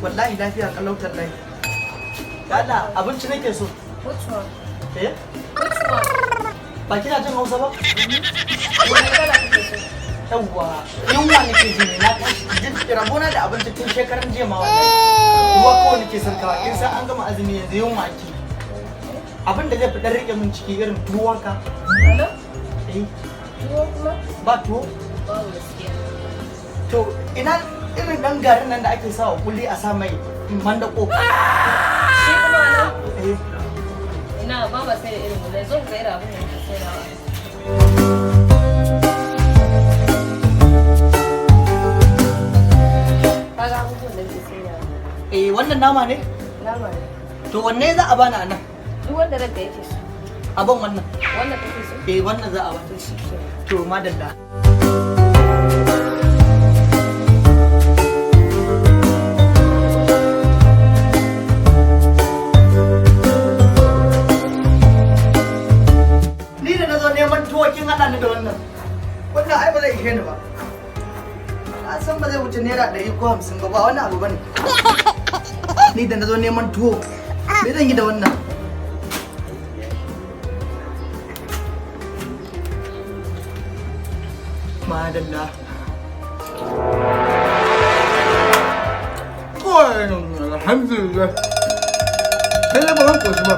Wallahi lafiya kalautar lai. Allah abinci nake so. Which one? Eh? Which one? Ba kina jin Hausa ba? Wani kala kake so? Yawwa, yunwa nake ji ne na tashi rabona da abinci tun shekaran jiya ma wallahi. Ruwa kawai nake sarkawa in san an gama azumi yanzu yunwa ake. Abin da zai fi dan rike min ciki irin tuwo ka. Hello? Eh, Tuwo kuma? ba tuwo? Babu gaskiya. To ina irin dan garin nan da ake sawa kulli a sa mai mandako. Shi kuma nan? Eh, Ina ba sai da irin mulai zo ga irin abin da yake sayarwa. Kaga abubuwan da yake sayarwa. wannan nama ne? Nama ne. To wanne za a bani a nan? Duk wanda ranka yake so. Abin wannan. Wanda kake so? Wannan za a bani. To shi ke. To madalla. Ni da na zo neman tuwo kin haɗa ni da wannan. Wannan ai ba zai ishe ni ba. Na san ba zai wuce naira 150 ba, ba wani abu bane. Ni da na zo neman tuwo. Me zan yi da wannan? Madalla. Alhamdulillah. Sai da ba zan koshi ba.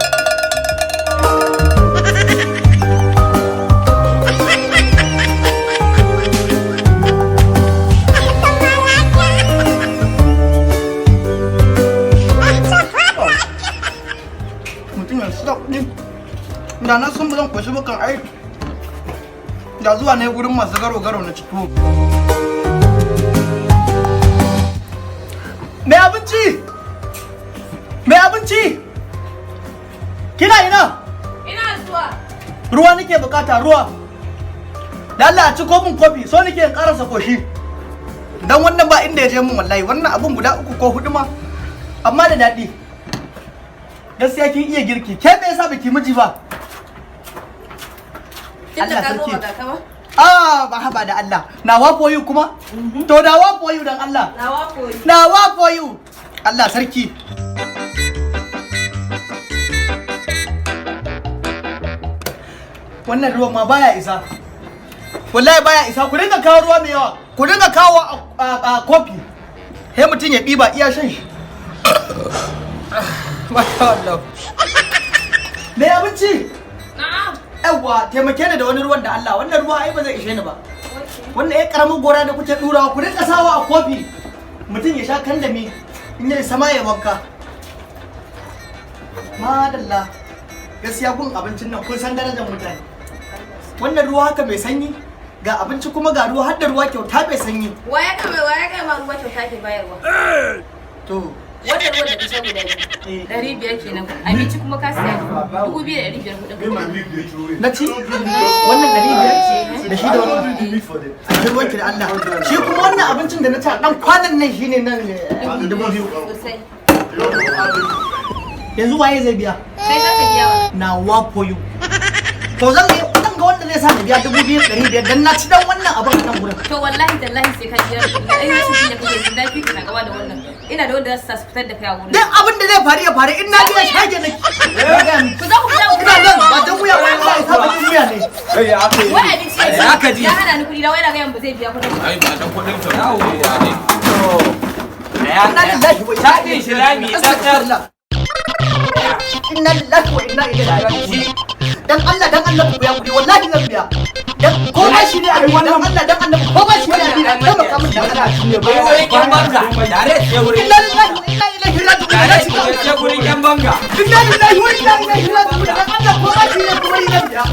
Mutum ya sa kuɗi. Da na san ba zan koshi ba kan ai. Da zuwa ne gurin masu garo-garo na ciko. Mai abinci! Mai abinci! Kina ina? Ina zuwa. Ruwa nake bukata, ruwa. Da Allah a ci kofin kofi, so nake in karasa koshi. Dan wannan ba inda ya je mun wallahi, wannan abun guda 3 ko 4 ma. Amma da daɗi. Gaskiya kin iya girki. Ke me yasa baki miji ba? Allah sarki. Ba haba da Allah. Nawa for you kuma? To nawa for you dan Allah. Nawa for you. Nawa for you. Allah sarki. Wannan ruwan ma baya isa. Wallahi baya isa. Ku dinga kawo ruwa mai yawa. Ku dinga kawo a kofi. He mutun ya ɗiba iya shan shi. Masha Allah. Me abinci? Na'am. Yawwa, taimake ni da wani ruwan da Allah. Wannan ruwa ai ba zai ishe ni ba. Wannan ya karamin gora da kuke durawa ku rinka sawa a kofi. Mutum ya sha kandami in yayi sama ya wanka. Madalla. Gaskiya gun abincin nan kun san darajar mutane. Wannan ruwa haka mai sanyi ga abinci kuma ga ruwa har da ruwa kyauta mai sanyi. Waya ga ma ruwa kyauta ke bayarwa. To, Wata ruwan da ka sha guda 500 kenan. Abinci kuma ka saya 2,500 kuɗin. na ci wannan 500 da shi da wannan. A ji ruwanki da Allah. Shi kuma wannan abincin da na ci dan kwanan nan shine nan 2,000. Sosai. Yanzu waye zai biya? Kai za ka biya wa. Na wa for you. To zan ga wanda zai sa da biya 2,500 dan na ci dan wannan abin a nan gurin. To wallahi tallahi sai ka biya kuɗi. Ai rashin kunya kake jin dafi kana gaba da wannan. Ina da wanda za su sa su fitar da kai a wurin. Dan abin da zai faru ya faru in na biya shage nake. Ku za ku fita ku Ina nan ba dan wuya ba Allah ya sa ba wuya ne. Wai abinci ya aka ji. ya hana ni kuɗi da wai na ga yan ba zai biya kuɗin. Ai ba dan kudin to yawo ya ne. Inna lillahi wa inna ilaihi Islami raji'un. Inna lillahi wa inna ilaihi raji'un. Dan Allah ku ya kudi wallahi zan biya. Dan komai shi ne a yi wannan Allah dan Allah komai shi ne a yi dan makamin da Allah shi ne. Bai wai kan banga. Tare sai wurin. Inna lillahi wa inna ilaihi raji'un. Tare sai wurin kan banga. Inna lillahi wa inna ilaihi raji'un. Dan Allah komai shi ne kuma yi zan biya.